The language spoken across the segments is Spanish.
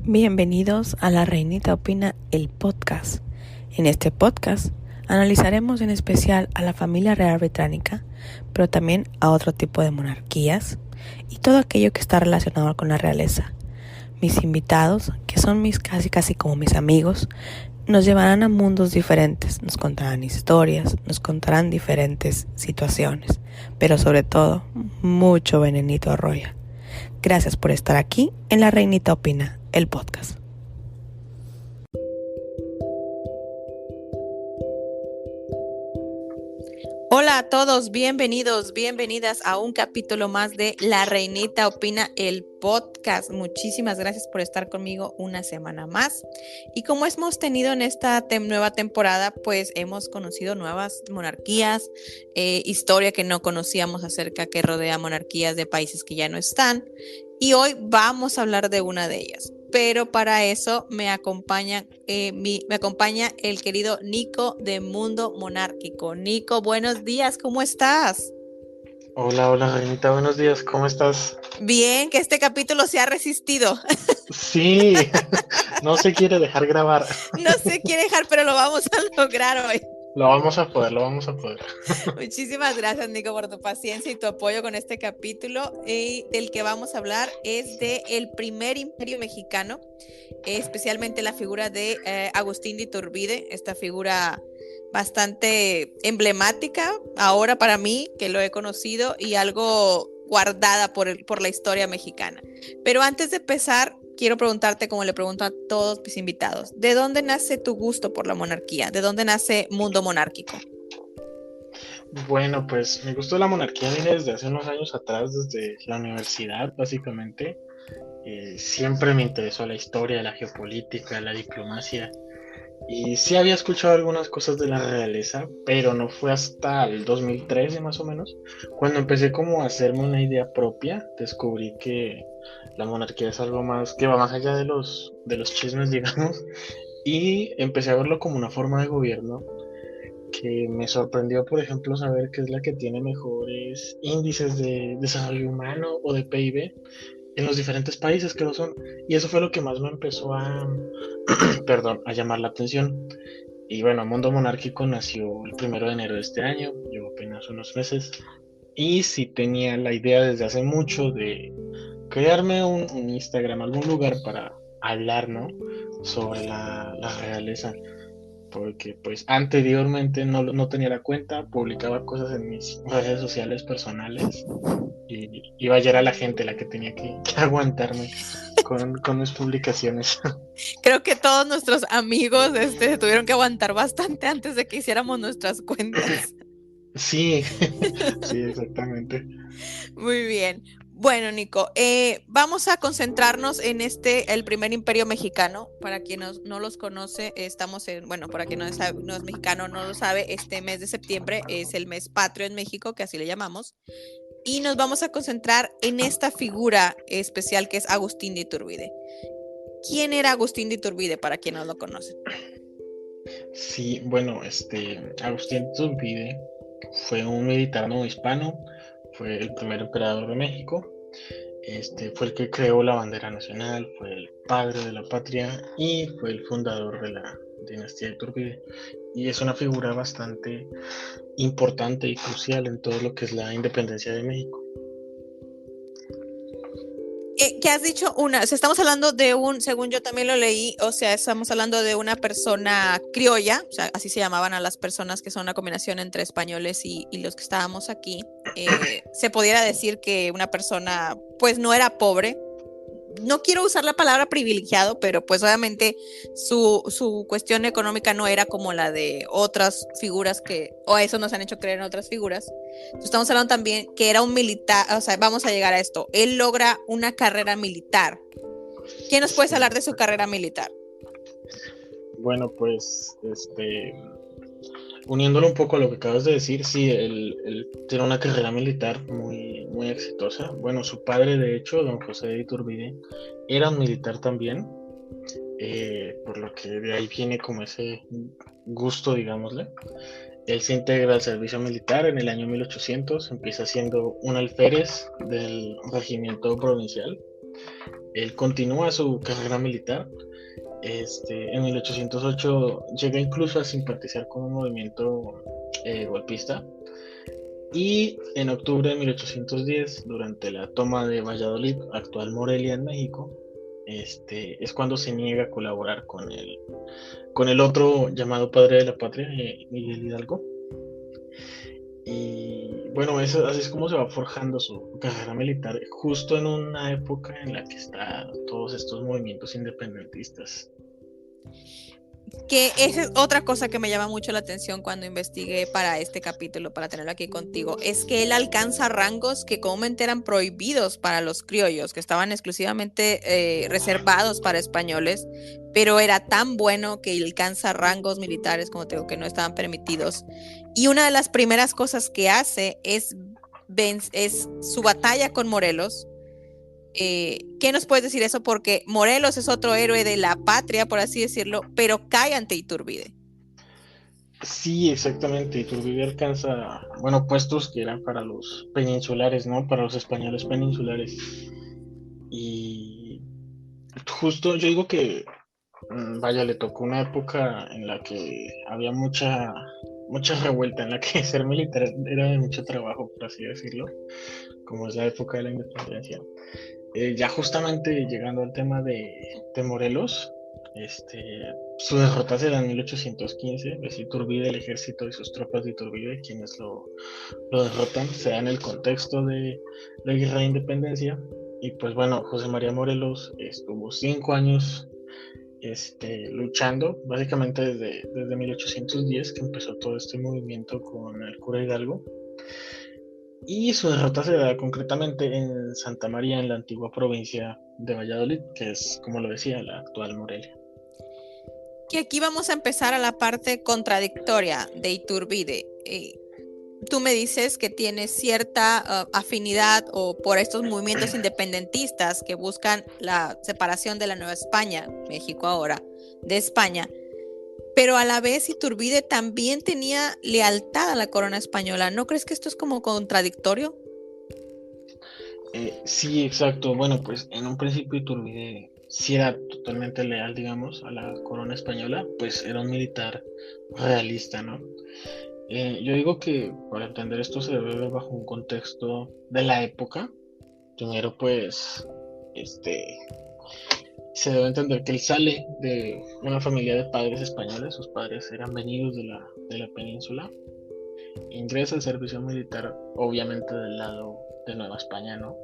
Bienvenidos a La Reinita Opina, el podcast. En este podcast analizaremos en especial a la familia real británica, pero también a otro tipo de monarquías y todo aquello que está relacionado con la realeza. Mis invitados, que son casi como mis amigos, nos llevarán a mundos diferentes, nos contarán historias, nos contarán diferentes situaciones, pero sobre todo, mucho venenito arroya. Gracias por estar aquí en La Reinita Opina, el podcast. Hola a todos, bienvenidas a un capítulo más de La Reinita Opina, el podcast. Muchísimas gracias por estar conmigo una semana más. Y como hemos tenido en esta nueva temporada, pues hemos conocido nuevas monarquías, historia que no conocíamos acerca que rodea monarquías de países que ya no están. Y hoy vamos a hablar de una de ellas. Pero para eso me acompaña el querido Nico de Mundo Monárquico. Nico, buenos días, ¿cómo estás? Hola, Reinita, buenos días, ¿cómo estás? Bien, que este capítulo se ha resistido. Sí, no se quiere dejar grabar. No se quiere dejar, pero lo vamos a lograr hoy. Lo vamos a poder. Muchísimas gracias, Nico, por tu paciencia y tu apoyo con este capítulo. Del que vamos a hablar es del primer imperio mexicano, especialmente la figura de Agustín de Iturbide, esta figura bastante emblemática ahora para mí, que lo he conocido, y algo guardada por la historia mexicana. Pero antes de empezar, quiero preguntarte, como le pregunto a todos mis invitados, ¿de dónde nace tu gusto por la monarquía? ¿De dónde nace Mundo Monárquico? Bueno, pues mi gusto de la monarquía viene desde hace unos años atrás, desde la universidad, básicamente. Siempre me interesó la historia, la geopolítica, la diplomacia. Y sí había escuchado algunas cosas de la realeza, pero no fue hasta el 2013 más o menos, cuando empecé como a hacerme una idea propia, descubrí que la monarquía es algo más que va más allá de los chismes, digamos, y empecé a verlo como una forma de gobierno que me sorprendió, por ejemplo, saber que es la que tiene mejores índices de desarrollo humano o de PIB en los diferentes países que lo son. Y eso fue lo que más me empezó a llamar la atención. Y bueno, Mundo Monárquico nació el 1 de enero de este año, llevo apenas unos meses, y sí tenía la idea desde hace mucho de crearme un Instagram, algún lugar para hablar, ¿no? Sobre la realeza, porque pues anteriormente no tenía la cuenta, publicaba cosas en mis redes sociales personales y iba a a la gente la que tenía que aguantarme con mis publicaciones. Creo que todos nuestros amigos tuvieron que aguantar bastante antes de que hiciéramos nuestras cuentas. Sí, sí, exactamente. Muy bien. Bueno, Nico, vamos a concentrarnos en el primer imperio mexicano. Para quien no los conoce, para quien no es mexicano, no lo sabe, este mes de septiembre es el mes patrio en México, que así le llamamos. Y nos vamos a concentrar en esta figura especial que es Agustín de Iturbide. ¿Quién era Agustín de Iturbide, para quien no lo conoce? Sí, bueno, Agustín Iturbide fue un militar novohispano, fue el primer emperador de México, fue el que creó la bandera nacional, fue el padre de la patria y fue el fundador de la dinastía de Iturbide. Y es una figura bastante importante y crucial en todo lo que es la independencia de México. ¿Qué has dicho? Estamos hablando según yo también lo leí, estamos hablando de una persona criolla, así se llamaban a las personas que son una combinación entre españoles y los que estábamos aquí. Se pudiera decir que una persona, pues no era pobre. No quiero usar la palabra privilegiado, pero pues obviamente su cuestión económica no era como la de otras figuras o eso nos han hecho creer en otras figuras. Entonces, estamos hablando también que era un militar, vamos a llegar a esto. Él logra una carrera militar. ¿Qué nos puedes hablar de su carrera militar? Bueno, pues, uniéndolo un poco a lo que acabas de decir, sí, él tiene una carrera militar muy exitosa. Bueno, su padre, de hecho, don José de Iturbide, era un militar también, por lo que de ahí viene como ese gusto, digámosle. Él se integra al servicio militar en el año 1800, empieza siendo un alférez del regimiento provincial él continúa su carrera militar. En 1808 llega incluso a simpatizar con un movimiento golpista. Y en octubre de 1810, durante la toma de Valladolid, actual Morelia en México, es cuando se niega a colaborar con el otro llamado padre de la patria, Miguel Hidalgo. Y bueno, así es como se va forjando su carrera militar, justo en una época en la que están todos estos movimientos independentistas. Que esa es otra cosa que me llama mucho la atención cuando investigué para este capítulo, para tenerlo aquí contigo, es que él alcanza rangos que comúnmente eran prohibidos para los criollos, que estaban exclusivamente reservados para españoles, pero era tan bueno que alcanza rangos militares, como te digo, que no estaban permitidos. Y una de las primeras cosas que hace es su batalla con Morelos. ¿Qué nos puedes decir eso? Porque Morelos es otro héroe de la patria, por así decirlo, pero cae ante Iturbide. Sí, exactamente. Iturbide alcanza, bueno, puestos que eran para los peninsulares, ¿no? Para los españoles peninsulares. Y justo yo digo que, vaya, le tocó una época en la que había mucha revuelta, en la que ser militar era de mucho trabajo, por así decirlo, como es la época de la independencia. Ya justamente llegando al tema de Morelos, su derrota se da en 1815, es Iturbide, el ejército y sus tropas de Iturbide quienes lo derrotan, se da en el contexto de la guerra de independencia. Y pues bueno, José María Morelos estuvo 5 años luchando, básicamente desde 1810 que empezó todo este movimiento con el cura Hidalgo. Y su derrota se da concretamente en Santa María, en la antigua provincia de Valladolid, que es, como lo decía, la actual Morelia. Que aquí vamos a empezar a la parte contradictoria de Iturbide. Tú me dices que tienes cierta afinidad o por estos movimientos independentistas que buscan la separación de la Nueva España, México ahora, de España, pero a la vez Iturbide también tenía lealtad a la corona española. ¿No crees que esto es como contradictorio? Sí, exacto. Bueno, pues en un principio Iturbide sí era totalmente leal, digamos, a la corona española, pues era un militar realista, ¿no? Yo digo que para entender esto se debe ver bajo un contexto de la época. Primero, pues, se debe entender que él sale de una familia de padres españoles, sus padres eran venidos de la península, ingresa al servicio militar, obviamente del lado de Nueva España, ¿no?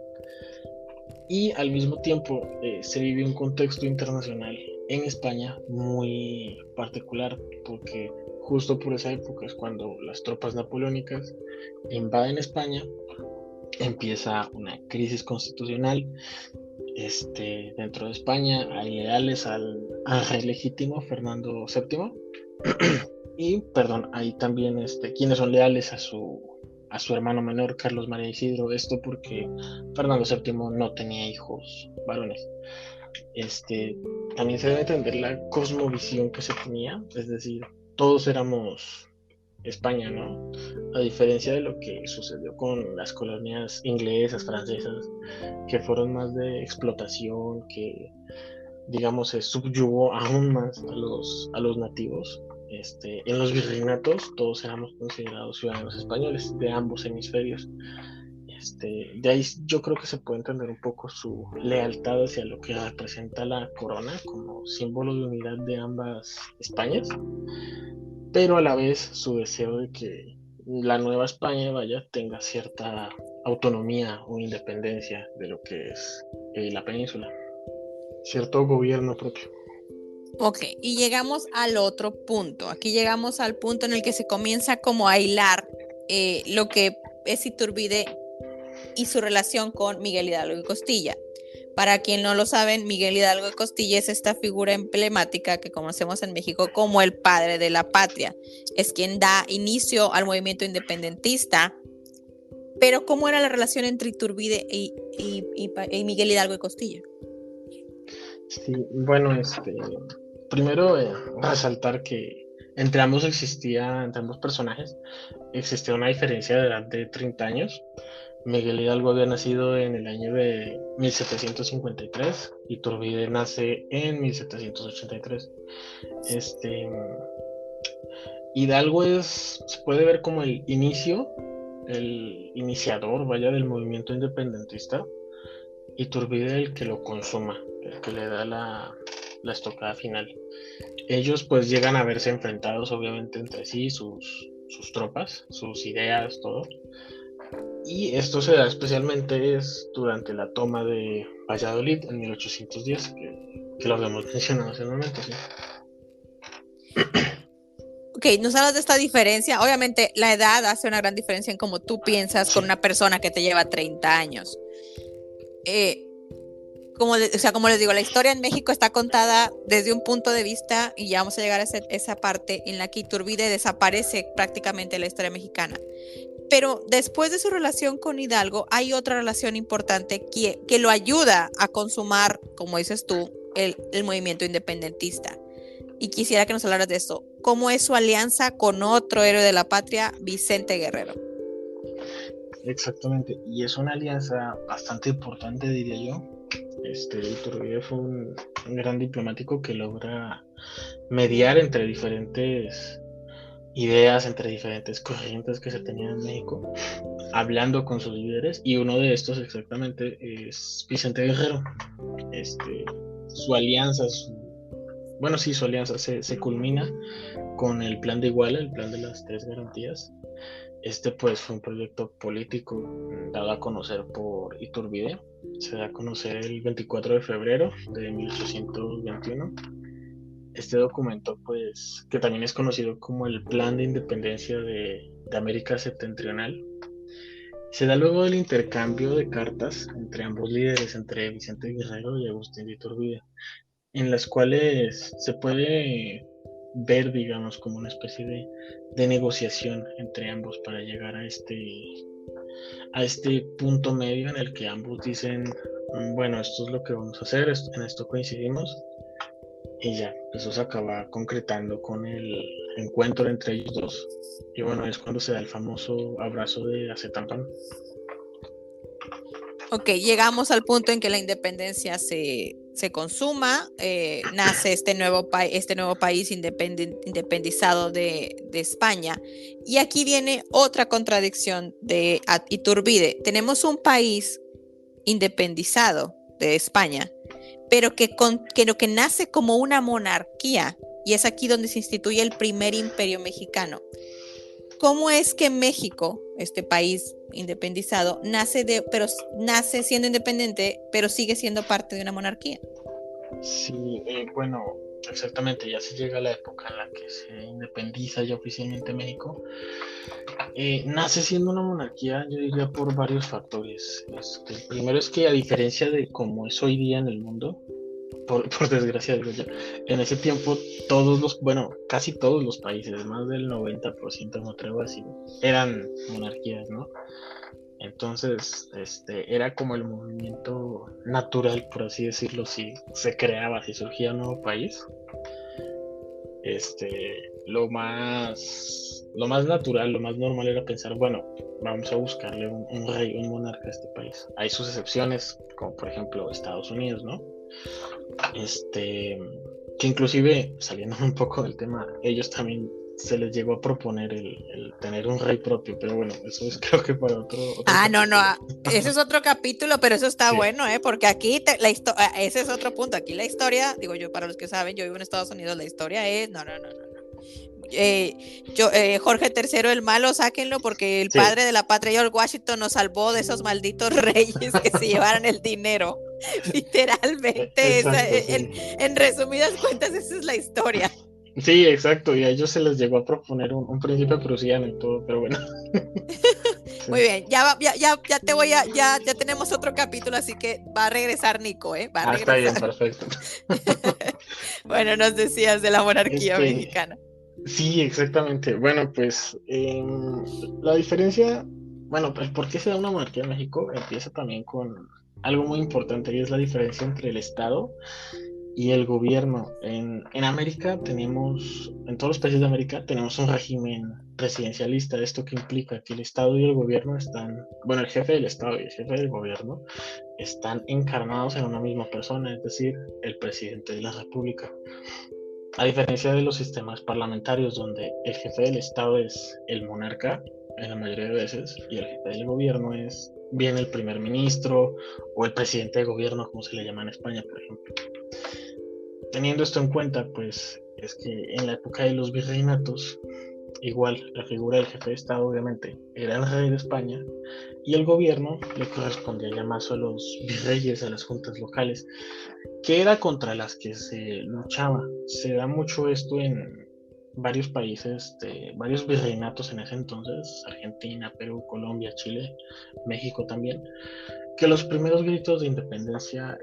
Y al mismo tiempo se vive un contexto internacional en España muy particular, porque justo por esa época es cuando las tropas napoleónicas invaden España, empieza una crisis constitucional. Dentro de España hay leales al rey legítimo Fernando VII y, perdón, hay también quienes son leales a su hermano menor Carlos María Isidro, esto porque Fernando VII no tenía hijos varones. También se debe entender la cosmovisión que se tenía, es decir, todos éramos España, ¿no? A diferencia de lo que sucedió con las colonias inglesas, francesas, que fueron más de explotación, que digamos se subyugó aún más a los nativos. En los virreinatos todos éramos considerados ciudadanos españoles de ambos hemisferios. De ahí yo creo que se puede entender un poco su lealtad hacia lo que representa la corona como símbolo de unidad de ambas Españas, pero a la vez su deseo de que la nueva España vaya tenga cierta autonomía o independencia de lo que es la península, cierto gobierno propio. Ok, y llegamos al otro punto. Aquí llegamos al punto en el que se comienza como a hilar lo que es Iturbide y su relación con Miguel Hidalgo y Costilla. Para quien no lo saben, Miguel Hidalgo y Costilla es esta figura emblemática que conocemos en México como el padre de la patria. Es quien da inicio al movimiento independentista. Pero ¿cómo era la relación entre Iturbide y Miguel Hidalgo y Costilla? Sí, bueno, primero resaltar que entre ambos personajes existía una diferencia de edad de 30 años. Miguel Hidalgo había nacido en el año de 1753 y Iturbide nace en 1783. Este, Hidalgo se puede ver como el iniciador, vaya, del movimiento independentista, y Iturbide el que lo consuma, el que le da la estocada final. Ellos pues llegan a verse enfrentados obviamente entre sí, sus tropas, sus ideas, todo. Y esto se da especialmente durante la toma de Valladolid en 1810, que lo habíamos mencionado hace un momento, ¿sí? Ok, nos hablas de esta diferencia. Obviamente, la edad hace una gran diferencia en cómo tú piensas Sí. con una persona que te lleva 30 años. Como les digo, la historia en México está contada desde un punto de vista, y ya vamos a llegar a esa parte en la que Iturbide desaparece prácticamente de la historia mexicana. Pero después de su relación con Hidalgo, hay otra relación importante que lo ayuda a consumar, como dices tú, el movimiento independentista. Y quisiera que nos hablaras de eso. ¿Cómo es su alianza con otro héroe de la patria, Vicente Guerrero? Exactamente, y es una alianza bastante importante, diría yo. Iturbide fue un gran diplomático que logra mediar entre diferentes ideas, entre diferentes corrientes que se tenían en México, hablando con sus líderes, y uno de estos exactamente es Vicente Guerrero. Su alianza, su alianza se culmina con el plan de Iguala, el plan de las tres garantías. Pues fue un proyecto político dado a conocer por Iturbide. Se da a conocer el 24 de febrero de 1821. Este documento, pues, que también es conocido como el Plan de Independencia de América Septentrional, se da luego del intercambio de cartas entre ambos líderes, entre Vicente Guerrero y Agustín de Iturbide, en las cuales se puede ver, digamos, como una especie de negociación entre ambos para llegar a este punto medio en el que ambos dicen, bueno, esto es lo que vamos a hacer, en esto coincidimos, y ya, eso se acaba concretando con el encuentro entre ellos dos. Y bueno, es cuando se da el famoso abrazo de Acetampan. Ok, llegamos al punto en que la independencia se consuma, nace este nuevo país independizado de España. Y aquí viene otra contradicción de Iturbide. Tenemos un país independizado de España, pero que nace como una monarquía, y es aquí donde se instituye el primer imperio mexicano. ¿Cómo es que México, este país independizado, nace siendo independiente, pero sigue siendo parte de una monarquía? Sí, bueno, exactamente, ya se llega a la época en la que se independiza ya oficialmente México. Nace siendo una monarquía, yo diría, por varios factores. El primero es que, a diferencia de cómo es hoy día en el mundo, por desgracia digo yo, en ese tiempo casi todos los países, más del 90%, me atrevo a decir, eran monarquías, ¿no? Entonces, era como el movimiento natural, por así decirlo, si se creaba, si surgía un nuevo país. Lo más natural, lo más normal era pensar, bueno, vamos a buscarle un rey, un monarca a este país. Hay sus excepciones, como por ejemplo Estados Unidos, ¿no? Que inclusive, saliendo un poco del tema, ellos también se les llegó a proponer el tener un rey propio, pero bueno, eso es creo que para otro No, capítulo. ese es otro capítulo, pero eso está Sí. bueno, porque aquí ese es otro punto. Aquí la historia, digo yo, para los que saben, yo vivo en Estados Unidos, la historia es, no. Jorge III el malo, sáquenlo, porque el padre de la patria, George Washington, nos salvó de esos malditos reyes que se llevaran el dinero. Literalmente, en resumidas cuentas, esa es la historia. Sí, exacto, y a ellos se les llegó a proponer un príncipe prusiano y todo, pero bueno. Sí. Muy bien, ya tenemos otro capítulo, así que va a regresar Nico, va a regresar. Está bien, perfecto. Bueno, nos decías de la monarquía mexicana. Sí, exactamente. Bueno, pues la diferencia, bueno, el por qué se da una monarquía en México empieza también con algo muy importante, y es la diferencia entre el Estado y el gobierno. En América tenemos, en todos los países de América tenemos un régimen presidencialista. Esto que implica que el Estado y el gobierno están, bueno, el jefe del Estado y el jefe del gobierno están encarnados en una misma persona, es decir, el presidente de la República. A diferencia de los sistemas parlamentarios donde el jefe del Estado es el monarca en la mayoría de veces y el jefe del gobierno es bien el primer ministro o el presidente de gobierno, como se le llama en España, por ejemplo. Teniendo esto en cuenta, pues es que en la época de los virreinatos, igual la figura del jefe de Estado obviamente era el rey de España y el gobierno le correspondía ya más a los virreyes, a las juntas locales, que era contra las que se luchaba. Se da mucho esto en varios países, varios virreinatos en ese entonces, Argentina, Perú, Colombia, Chile, México también, que los primeros gritos de independencia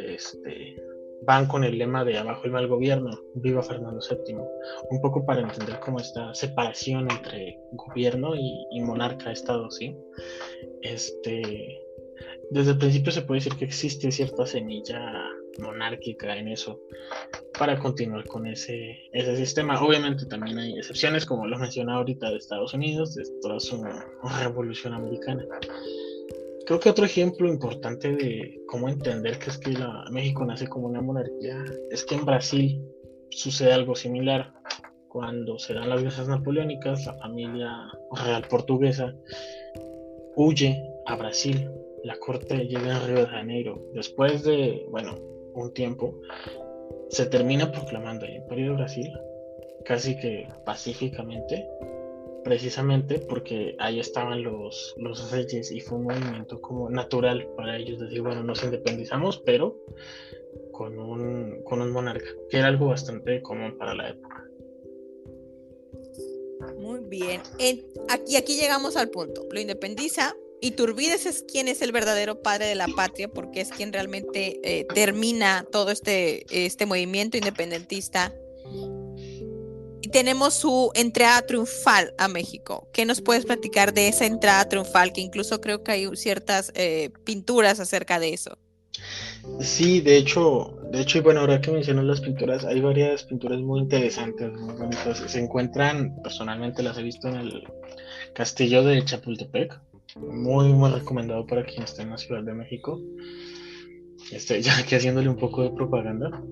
van con el lema de abajo el mal gobierno, viva Fernando VII, un poco para entender cómo esta separación entre gobierno y monarca Estado, ¿sí? Desde el principio se puede decir que existe cierta semilla monárquica en eso para continuar con ese sistema. Obviamente también hay excepciones, como lo mencioné ahorita, de Estados Unidos, de toda su revolución americana. Creo que otro ejemplo importante de cómo entender que es que México nace como una monarquía es que en Brasil sucede algo similar. Cuando se dan las guerras napoleónicas, la familia real portuguesa huye a Brasil. La corte llega en Río de Janeiro. Después de, bueno, un tiempo, se termina proclamando el Imperio de Brasil, casi que pacíficamente, precisamente porque ahí estaban los reyes y fue un movimiento como natural para ellos decir, bueno, nos independizamos, pero con un monarca, que era algo bastante común para la época. Muy bien. Aquí llegamos al punto. Lo independiza. Iturbide es quien es el verdadero padre de la patria, porque es quien realmente termina todo este movimiento independentista. Y tenemos su entrada triunfal a México. ¿Qué nos puedes platicar de esa entrada triunfal? Que incluso creo que hay ciertas pinturas acerca de eso. Sí, de hecho, y bueno, ahora que mencionas las pinturas, hay varias pinturas muy interesantes, muy bonitas. Se encuentran, personalmente las he visto en el castillo de Chapultepec, muy, muy recomendado para quien esté en la Ciudad de México. Ya que haciéndole un poco de propaganda.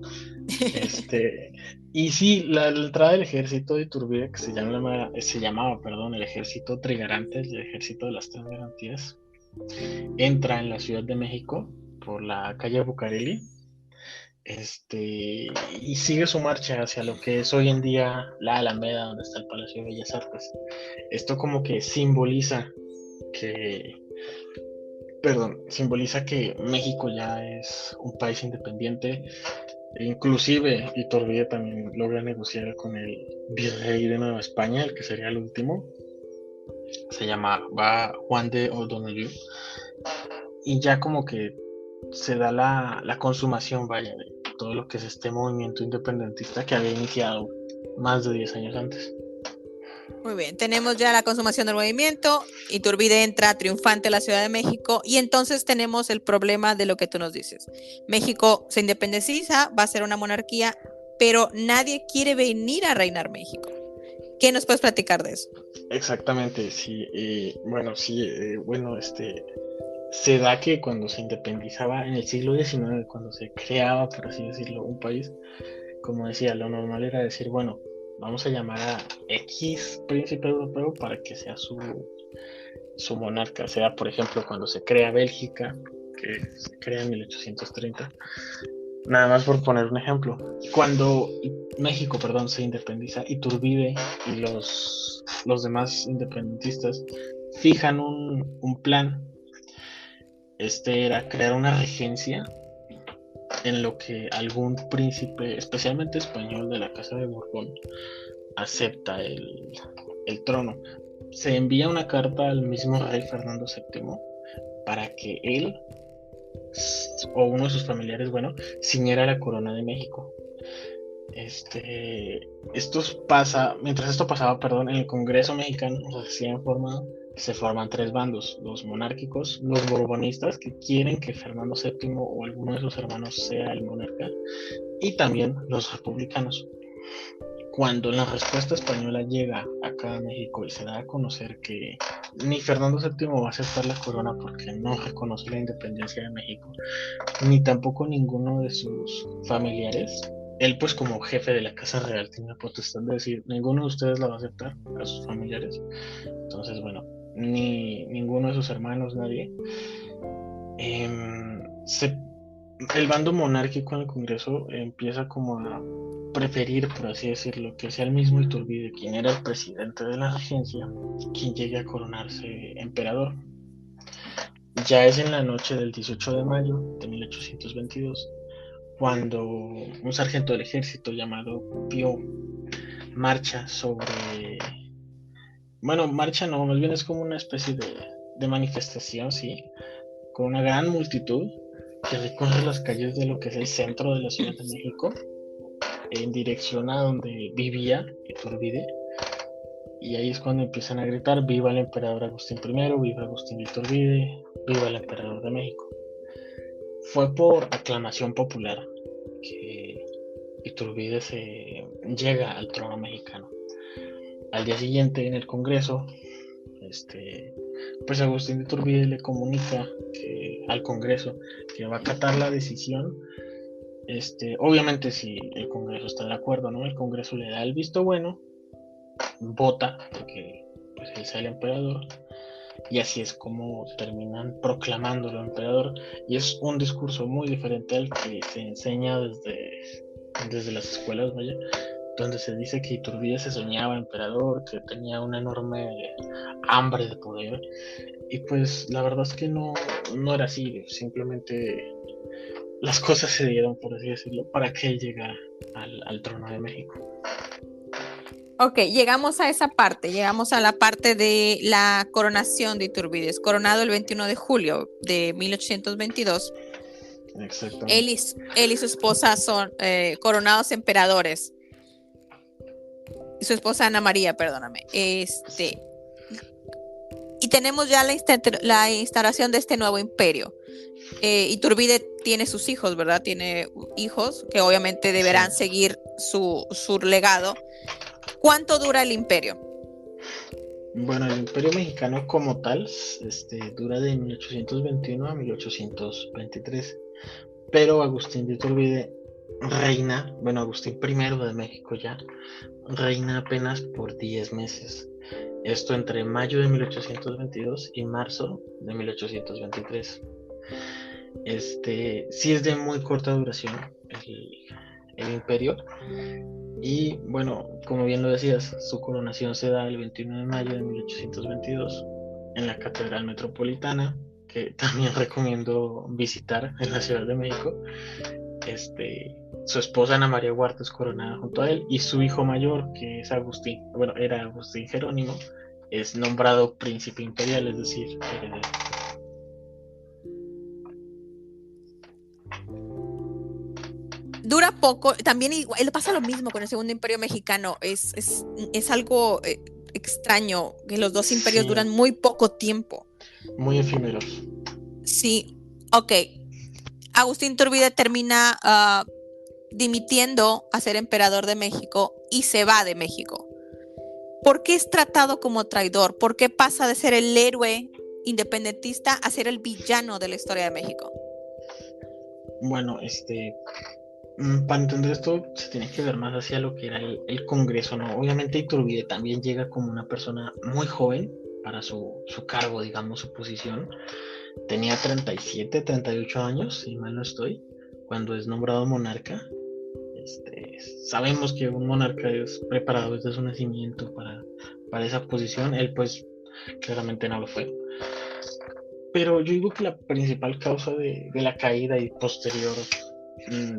Y sí, la entrada del ejército de Iturbide, que se llamaba, perdón, el ejército Trigarantes, el ejército de las Tres Garantías, entra en la Ciudad de México por la calle Bucareli, y sigue su marcha hacia lo que es hoy en día la Alameda, donde está el Palacio de Bellas Artes. Esto como que simboliza que México ya es un país independiente. Inclusive Iturbide también logra negociar con el virrey de Nueva España, el que sería el último. Se llamaba Juan de O'Donoghue. Y ya como que se da la consumación, vaya, de todo lo que es este movimiento independentista que había iniciado más de 10 años antes. Muy bien, tenemos ya la consumación del movimiento, Iturbide entra triunfante a la Ciudad de México y entonces tenemos el problema de lo que tú nos dices. México se independiza, va a ser una monarquía, pero nadie quiere venir a reinar México. ¿Qué nos puedes platicar de eso? Exactamente, sí. Se da que cuando se independizaba en el siglo XIX, cuando se creaba, por así decirlo, un país, como decía, lo normal era decir, bueno, vamos a llamar a X príncipe europeo para que sea su monarca. Sea, por ejemplo, cuando se crea Bélgica, que se crea en 1830. Nada más por poner un ejemplo. Cuando México, perdón, se independiza, Iturbide y los demás independentistas fijan un plan. Era crear una regencia en lo que algún príncipe, especialmente español de la Casa de Borbón, acepta el trono. Se envía una carta al mismo rey Fernando VII para que él o uno de sus familiares, bueno, ciñera la corona de México. Mientras esto pasaba, perdón, en el Congreso mexicano recién formado, se forman tres bandos: los monárquicos, los borbonistas, que quieren que Fernando VII o alguno de sus hermanos sea el monarca, y también los republicanos. Cuando la respuesta española llega acá a México y se da a conocer que ni Fernando VII va a aceptar la corona porque no reconoce la independencia de México, ni tampoco ninguno de sus familiares, él pues como jefe de la Casa Real tiene la potestad de decir: ninguno de ustedes la va a aceptar, a sus familiares. Entonces, bueno, ni ninguno de sus hermanos, nadie. Se El bando monárquico en el Congreso empieza como a preferir, por así decirlo, que sea el mismo Iturbide, quien era el presidente de la regencia, quien llegue a coronarse emperador. Ya es en la noche del 18 de mayo de 1822 cuando un sargento del ejército llamado Pío marcha sobre... Bueno, marcha no, más bien es como una especie de manifestación, sí, con una gran multitud que recorre las calles de lo que es el centro de la Ciudad de México en dirección a donde vivía Iturbide, y ahí es cuando empiezan a gritar: viva el emperador Agustín I, viva Agustín Iturbide, viva el emperador de México. Fue por aclamación popular que Iturbide se llega al trono mexicano. Al día siguiente en el Congreso, pues Agustín de Iturbide le comunica al Congreso que va a acatar la decisión. Obviamente si el Congreso está de acuerdo, ¿no? El Congreso le da el visto bueno, vota porque pues él sea el emperador, y así es como terminan proclamándolo emperador. Y es un discurso muy diferente al que se enseña desde las escuelas, vaya, donde se dice que Iturbide se soñaba emperador, que tenía una enorme hambre de poder, y pues la verdad es que no era así. Simplemente las cosas se dieron, por así decirlo, para que él llegara al trono de México. Ok, llegamos a esa parte, llegamos a la parte de la coronación de Iturbide. Es coronado el 21 de julio de 1822. Exactamente. Él y su esposa son coronados emperadores. Y su esposa Ana María, perdóname. Y tenemos ya la instauración de este nuevo imperio. Iturbide tiene sus hijos, ¿verdad? Tiene hijos que obviamente deberán seguir su legado. ¿Cuánto dura el imperio? Bueno, el imperio mexicano como tal dura de 1821 a 1823, pero Agustín de Iturbide reina, bueno, Agustín I de México ya, reina apenas por 10 meses. Esto entre mayo de 1822 y marzo de 1823. Sí es de muy corta duración el imperio. Y bueno, como bien lo decías, su coronación se da el 21 de mayo de 1822 en la Catedral Metropolitana, que también recomiendo visitar en la Ciudad de México. Su esposa Ana María Huerta es coronada junto a él, y su hijo mayor, que es Agustín, bueno, era Agustín Jerónimo, es nombrado príncipe imperial, es decir, heredero. Dura poco, también igual, pasa lo mismo con el Segundo Imperio Mexicano. Es algo extraño que los dos imperios duran muy poco tiempo. Muy efímeros. Sí, ok. Agustín Iturbide termina dimitiendo a ser emperador de México y se va de México. ¿Por qué es tratado como traidor? ¿Por qué pasa de ser el héroe independentista a ser el villano de la historia de México? Bueno, para entender esto se tiene que ver más hacia lo que era el Congreso, ¿no? Obviamente Iturbide también llega como una persona muy joven para su cargo, digamos, su posición. Tenía 37, 38 años, si mal no estoy, cuando es nombrado monarca. Sabemos que un monarca es preparado desde su nacimiento para esa posición. Él pues claramente no lo fue. Pero yo digo que la principal causa de la caída y posterior,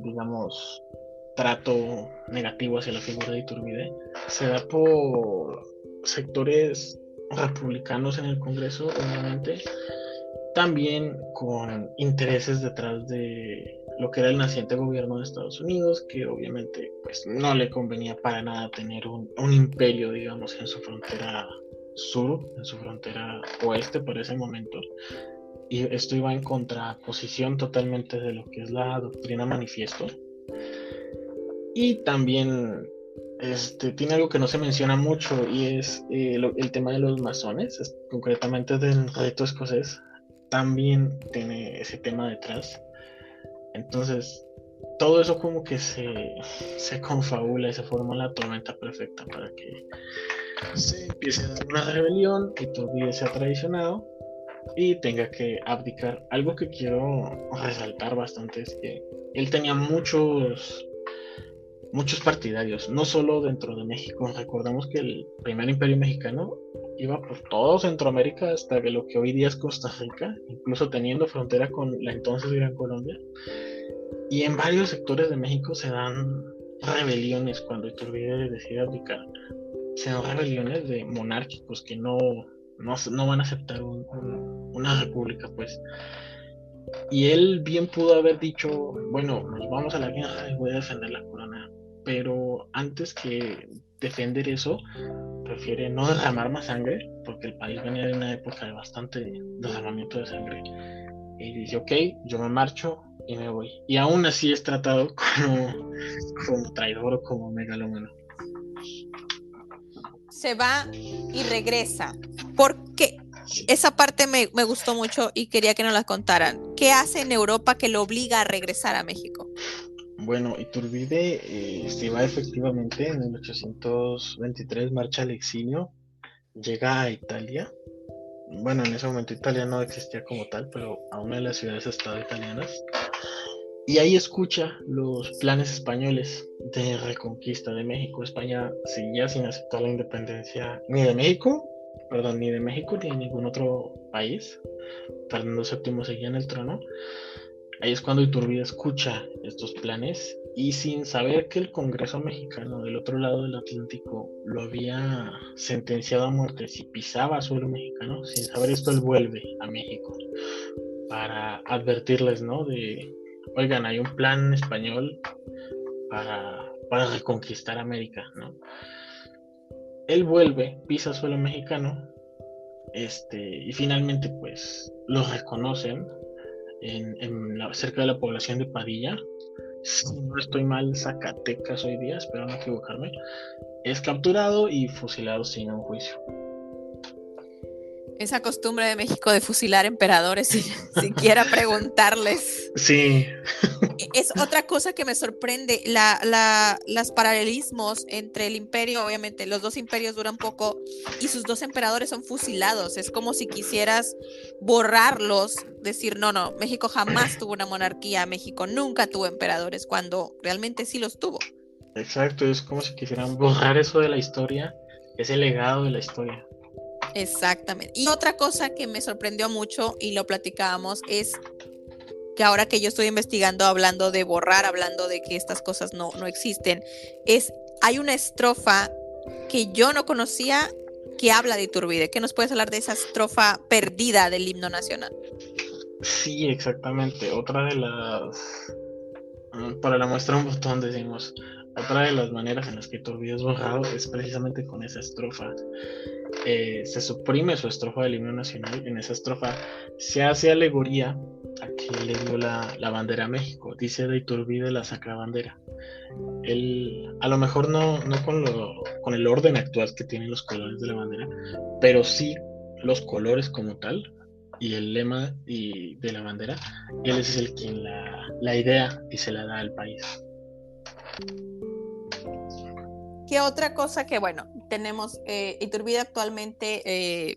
digamos, trato negativo hacia la figura de Iturbide se da por sectores republicanos en el Congreso, obviamente, también con intereses detrás de lo que era el naciente gobierno de Estados Unidos, que obviamente pues no le convenía para nada tener un imperio, digamos, en su frontera sur, en su frontera oeste por ese momento, y esto iba en contraposición totalmente de lo que es la doctrina manifiesto. Y también tiene algo que no se menciona mucho y es el tema de los masones, concretamente del reto escocés, también tiene ese tema detrás. Entonces, todo eso como que se confabula y se forma la tormenta perfecta para que se empiece a dar una rebelión y Iturbide sea traicionado y tenga que abdicar. Algo que quiero resaltar bastante es que él tenía muchos partidarios, no solo dentro de México. Recordamos que el primer imperio mexicano iba por todo Centroamérica hasta que lo que hoy día es Costa Rica, incluso teniendo frontera con la entonces Gran Colombia. Y en varios sectores de México se dan rebeliones cuando Iturbide decide abdicar. Se dan rebeliones de monárquicos que no van a aceptar una república, pues. Y él bien pudo haber dicho, bueno, nos vamos a la guerra y voy a defender la corona. Pero antes que defender eso, prefiere no derramar más sangre, porque el país venía de una época de bastante derramamiento de sangre. Y dice, ok, yo me marcho y me voy. Y aún así es tratado como traidor o como megalómano. Se va y regresa. ¿Por qué? Esa parte me gustó mucho y quería que nos la contaran. ¿Qué hace en Europa que lo obliga a regresar a México? Bueno, Iturbide se va efectivamente en 1823, marcha al exilio, llega a Italia. Bueno, en ese momento Italia no existía como tal, pero a una de las ciudades-estado italianas. Y ahí escucha los planes españoles de reconquista de México. España seguía sin aceptar la independencia ni de México, perdón, ni de México ni de ningún otro país. Fernando VII seguía en el trono. Ahí es cuando Iturbide escucha estos planes y sin saber que el Congreso mexicano del otro lado del Atlántico lo había sentenciado a muerte si pisaba suelo mexicano, sin saber esto él vuelve a México para advertirles, ¿no? De, oigan, hay un plan español para reconquistar América, ¿no? Él vuelve, pisa suelo mexicano, y finalmente pues lo reconocen cerca de la población de Padilla, si no estoy mal, Zacatecas hoy día, espero no equivocarme, es capturado y fusilado sin un juicio. Esa costumbre de México de fusilar emperadores sin siquiera preguntarles. Sí. Es otra cosa que me sorprende, los paralelismos entre el imperio, obviamente los dos imperios duran poco y sus dos emperadores son fusilados. Es como si quisieras borrarlos, decir, no, México jamás tuvo una monarquía, México nunca tuvo emperadores, cuando realmente sí los tuvo. Exacto, es como si quisieran borrar eso de la historia, ese legado de la historia. Exactamente. Y otra cosa que me sorprendió mucho y lo platicábamos es que ahora que yo estoy investigando, hablando de borrar, hablando de que estas cosas no existen, hay una estrofa que yo no conocía que habla de Iturbide. ¿Qué nos puedes hablar de esa estrofa perdida del himno nacional? Sí, exactamente. Otra de para la muestra un botón decimos, otra de las maneras en las que Iturbide es borrado es precisamente con esa estrofa. Se suprime su estrofa del himno nacional. En esa estrofa se hace alegoría a que le dio la bandera a México. Dice de Iturbide la sacra bandera. Él, a lo mejor no con el orden actual que tienen los colores de la bandera, pero sí los colores como tal y el lema de la bandera. Él es el quien la idea y se la da al país. ¿Qué otra cosa que, bueno, tenemos Iturbide actualmente,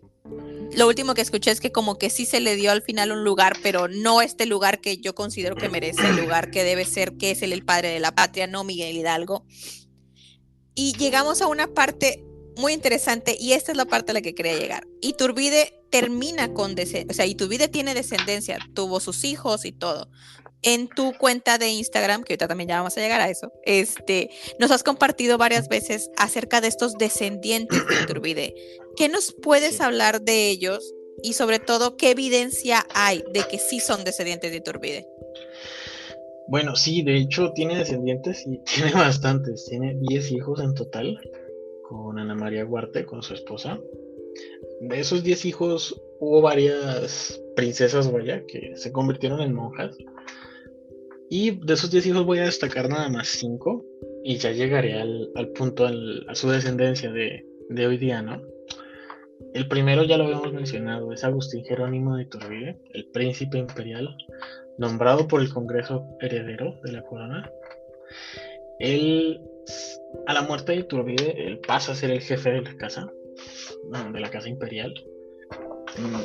lo último que escuché es que como que sí se le dio al final un lugar, pero no este lugar que yo considero que merece, el lugar que debe ser, que es el padre de la patria, no Miguel Hidalgo. Y llegamos a una parte muy interesante y esta es la parte a la que quería llegar. Iturbide termina con descendencia, o sea, Iturbide tiene descendencia, tuvo sus hijos y todo. En tu cuenta de Instagram, que ahorita también ya vamos a llegar a eso, nos has compartido varias veces acerca de estos descendientes de Iturbide. ¿Qué nos puedes hablar de ellos y sobre todo qué evidencia hay de que sí son descendientes de Iturbide? Bueno, sí, de hecho tiene descendientes y tiene bastantes, tiene 10 hijos en total con Ana María Huarte, con su esposa. De esos 10 hijos hubo varias princesas, vaya, que se convirtieron en monjas. Y de esos 10 hijos voy a destacar nada más 5 y ya llegaré al punto, a su descendencia de hoy día, ¿no? El primero ya lo habíamos mencionado, es Agustín Jerónimo de Iturbide, el príncipe imperial, nombrado por el Congreso heredero de la corona. Él, a la muerte de Iturbide, él pasa a ser el jefe de la casa imperial.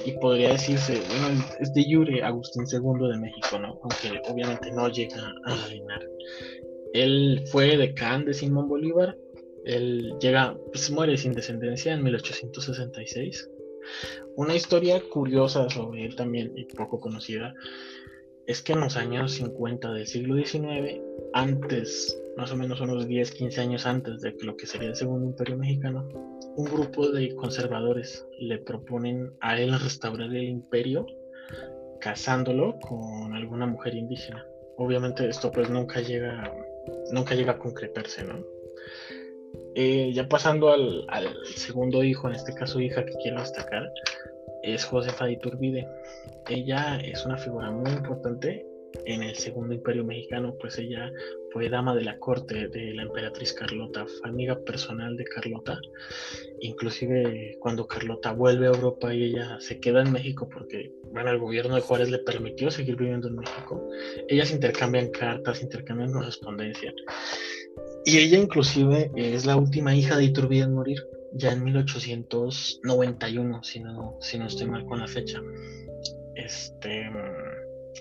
Y podría decirse, bueno, es de jure Agustín II de México, ¿no? Aunque obviamente no llega a reinar. Él fue decán de Simón Bolívar. Él llega, pues muere sin descendencia en 1866. Una historia curiosa sobre él también y poco conocida es que en los años 50 del siglo XIX, antes, más o menos unos 10, 15 años antes de lo que sería el Segundo Imperio Mexicano, un grupo de conservadores le proponen a él restaurar el imperio casándolo con alguna mujer indígena. Obviamente esto pues nunca llega a concretarse, ¿no? Ya pasando al segundo hijo, en este caso hija que quiero destacar, es Josefa de Iturbide. Ella es una figura muy importante en el Segundo Imperio Mexicano, pues ella fue dama de la corte de la emperatriz Carlota, fue amiga personal de Carlota, inclusive cuando Carlota vuelve a Europa y ella se queda en México porque, bueno, el gobierno de Juárez le permitió seguir viviendo en México, ellas intercambian cartas, intercambian correspondencia, y ella inclusive es la última hija de Iturbide en morir, ya en 1891, si no estoy mal con la fecha.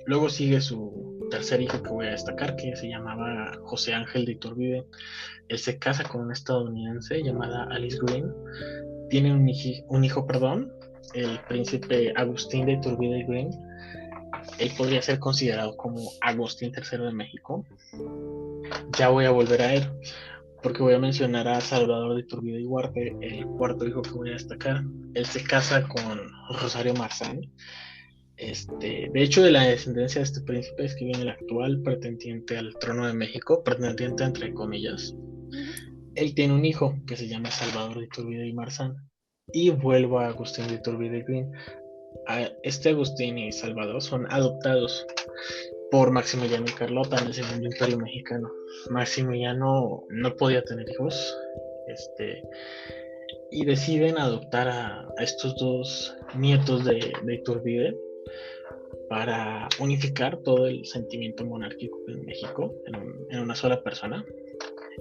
Luego sigue su tercer hijo que voy a destacar, que se llamaba José Ángel de Iturbide. Él se casa con una estadounidense llamada Alice Green. Tiene un hijo, el príncipe Agustín de Iturbide Green. Él podría ser considerado como Agustín III de México. Ya voy a volver a él, porque voy a mencionar a Salvador de Iturbide y Huarte, el cuarto hijo que voy a destacar. Él se casa con Rosario Marzán. De hecho, de la descendencia de este príncipe es que viene el actual pretendiente al trono de México, pretendiente entre comillas. Él tiene un hijo que se llama Salvador de Iturbide y Marzán, y vuelvo a Agustín de Iturbide Green. Agustín y Salvador son adoptados por Maximiliano y Carlota en el Segundo Imperio Mexicano. Maximiliano no podía tener hijos, y deciden adoptar a estos dos nietos de Iturbide para unificar todo el sentimiento monárquico en México en una sola persona,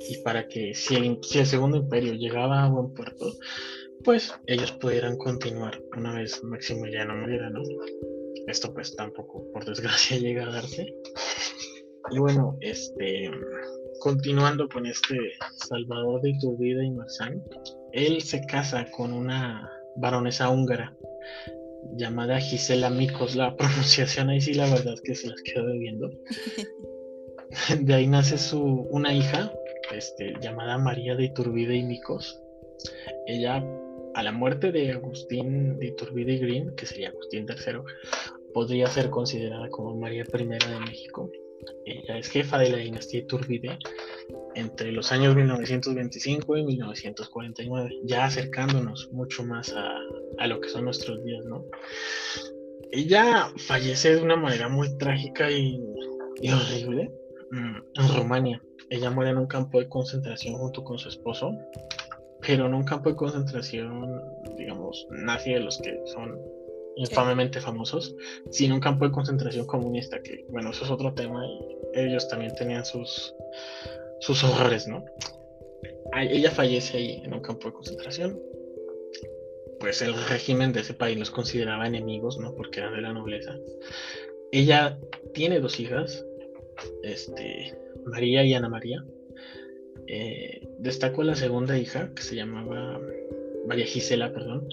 y para que si el Segundo Imperio llegaba a buen puerto, pues ellos pudieran continuar una vez Maximiliano muriera, ¿no? Esto pues tampoco, por desgracia, llega a darse. Y bueno, continuando con Salvador de Iturbide y Marzán, él se casa con una baronesa húngara llamada Gisela Mikos. La pronunciación ahí sí la verdad que se las quedo debiendo. De ahí nace una hija llamada María de Iturbide y Mikos. Ella, a la muerte de Agustín de Iturbide y Green, que sería Agustín III, podría ser considerada como María I de México. Ella es jefa de la dinastía Iturbide entre los años 1925 y 1949, ya acercándonos mucho más a lo que son nuestros días, ¿no? Ella fallece de una manera muy trágica y horrible en Rumania. Ella muere en un campo de concentración junto con su esposo, pero en un campo de concentración, digamos, nadie de los que son infamemente famosos, sino un campo de concentración comunista, que bueno, eso es otro tema, y ellos también tenían sus horrores, ¿no? Ella fallece ahí en un campo de concentración. Pues el régimen de ese país los consideraba enemigos, ¿no? Porque eran de la nobleza. Ella tiene 2 hijas, María y Ana María. Destaco la segunda hija, que se llamaba María Gisela, perdón.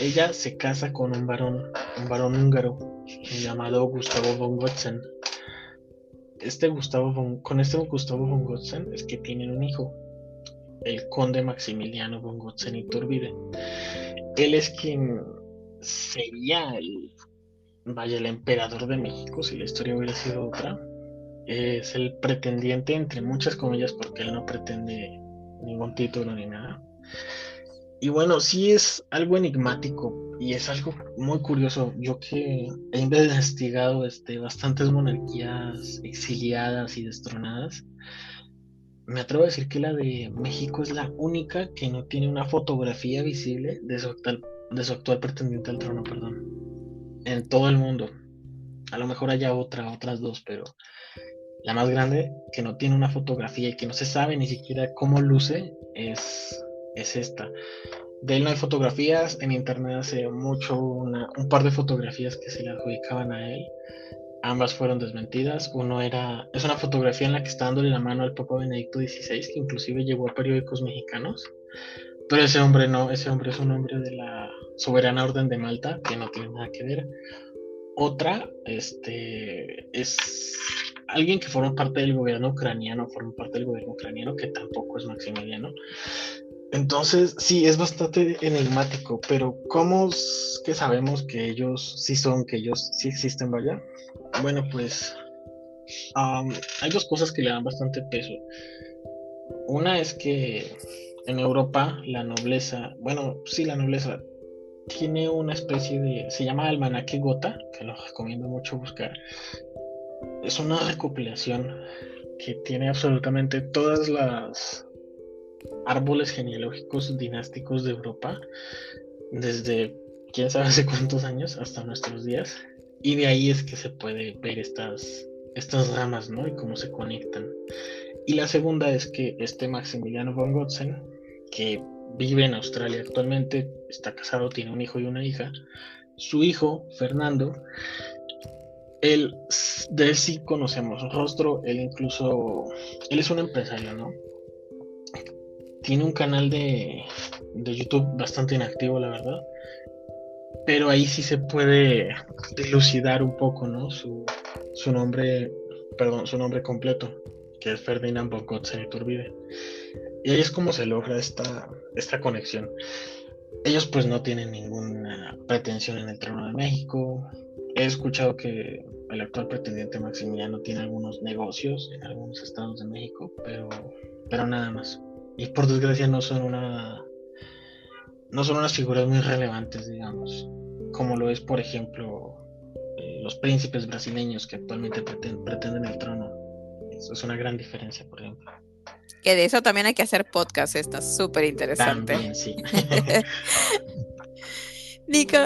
Ella se casa con un varón húngaro llamado Gustavo von Gotzen. Con este Gustavo von Gotzen es que tienen un hijo, el conde Maximiliano von Gotzen Iturbide. Él es quien sería el emperador de México si la historia hubiera sido otra. Es el pretendiente, entre muchas comillas, porque él no pretende ningún título ni nada. Y bueno, sí es algo enigmático y es algo muy curioso. Yo que he investigado bastantes monarquías exiliadas y destronadas, me atrevo a decir que la de México es la única que no tiene una fotografía visible de su actual pretendiente al trono, perdón, en todo el mundo. A lo mejor haya otras dos, pero la más grande que no tiene una fotografía y que no se sabe ni siquiera cómo luce es esta. De él no hay fotografías, en internet hace mucho un par de fotografías que se le adjudicaban a él. Ambas fueron desmentidas. Es una fotografía en la que está dándole la mano al Papa Benedicto XVI, que inclusive llegó a periódicos mexicanos. Pero ese hombre no, ese hombre es un hombre de la Soberana Orden de Malta, que no tiene nada que ver. Otra, es alguien que forma parte del gobierno ucraniano, que tampoco es Maximiliano. Entonces, sí, es bastante enigmático, pero ¿cómo es que sabemos que ellos sí existen, vaya? Bueno, pues hay dos cosas que le dan bastante peso. Una es que en Europa la nobleza, bueno, sí, la nobleza tiene una especie se llama almanaque Gotha, que lo recomiendo mucho buscar. Es una recopilación que tiene absolutamente todas las árboles genealógicos dinásticos de Europa, desde quién sabe hace cuántos años hasta nuestros días, y de ahí es que se puede ver estas ramas, ¿no? Y cómo se conectan. Y la segunda es que Maximiliano von Gotzen, que vive en Australia actualmente, está casado, tiene un hijo y una hija, su hijo, Fernando, él, de él sí conocemos su rostro, él es un empresario, ¿no? Tiene un canal de YouTube bastante inactivo, la verdad, pero ahí sí se puede dilucidar un poco, ¿no? Su nombre, perdón, su nombre completo, que es Ferdinand von Gotzen Iturbide. Y ahí es como se logra esta conexión. Ellos pues no tienen ninguna pretensión en el trono de México. He escuchado que el actual pretendiente Maximiliano tiene algunos negocios en algunos estados de México, pero nada más. Y por desgracia no son unas figuras muy relevantes, digamos, como lo es, por ejemplo, los príncipes brasileños que actualmente pretenden el trono. Eso es una gran diferencia, por ejemplo. Que de eso también hay que hacer podcast, está súper interesante. También, sí. Nico,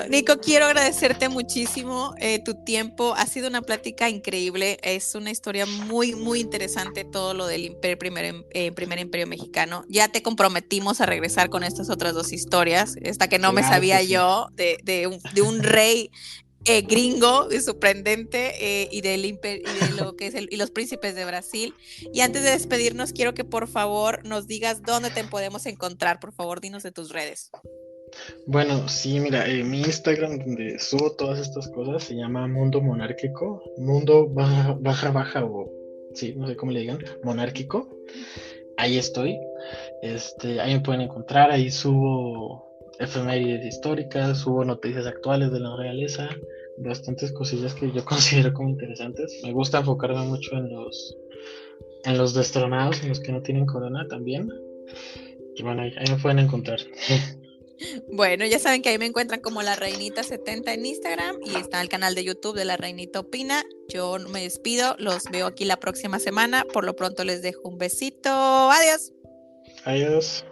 quiero agradecerte muchísimo tu tiempo. Ha sido una plática increíble. Es una historia muy, muy interesante todo lo del primer imperio mexicano. Ya te comprometimos a regresar con estas otras dos historias, esta que no me Claro que sabía sí. yo, de un rey gringo y sorprendente y de lo que es y los príncipes de Brasil. Y antes de despedirnos, quiero que por favor nos digas dónde te podemos encontrar. Por favor, dinos de tus redes. Bueno, sí, mira, mi Instagram donde subo todas estas cosas se llama Mundo Monárquico, Mundo baja o sí, no sé cómo le digan, monárquico. Ahí estoy. Ahí me pueden encontrar, ahí subo efemérides históricas, subo noticias actuales de la realeza, bastantes cosillas que yo considero como interesantes. Me gusta enfocarme mucho en los destronados, en los que no tienen corona también. Y bueno, ahí me pueden encontrar. Bueno, ya saben que ahí me encuentran como La Reinita70 en Instagram y está el canal de YouTube de La Reinita Opina. Yo me despido, los veo aquí la próxima semana. Por lo pronto les dejo un besito. Adiós. Adiós.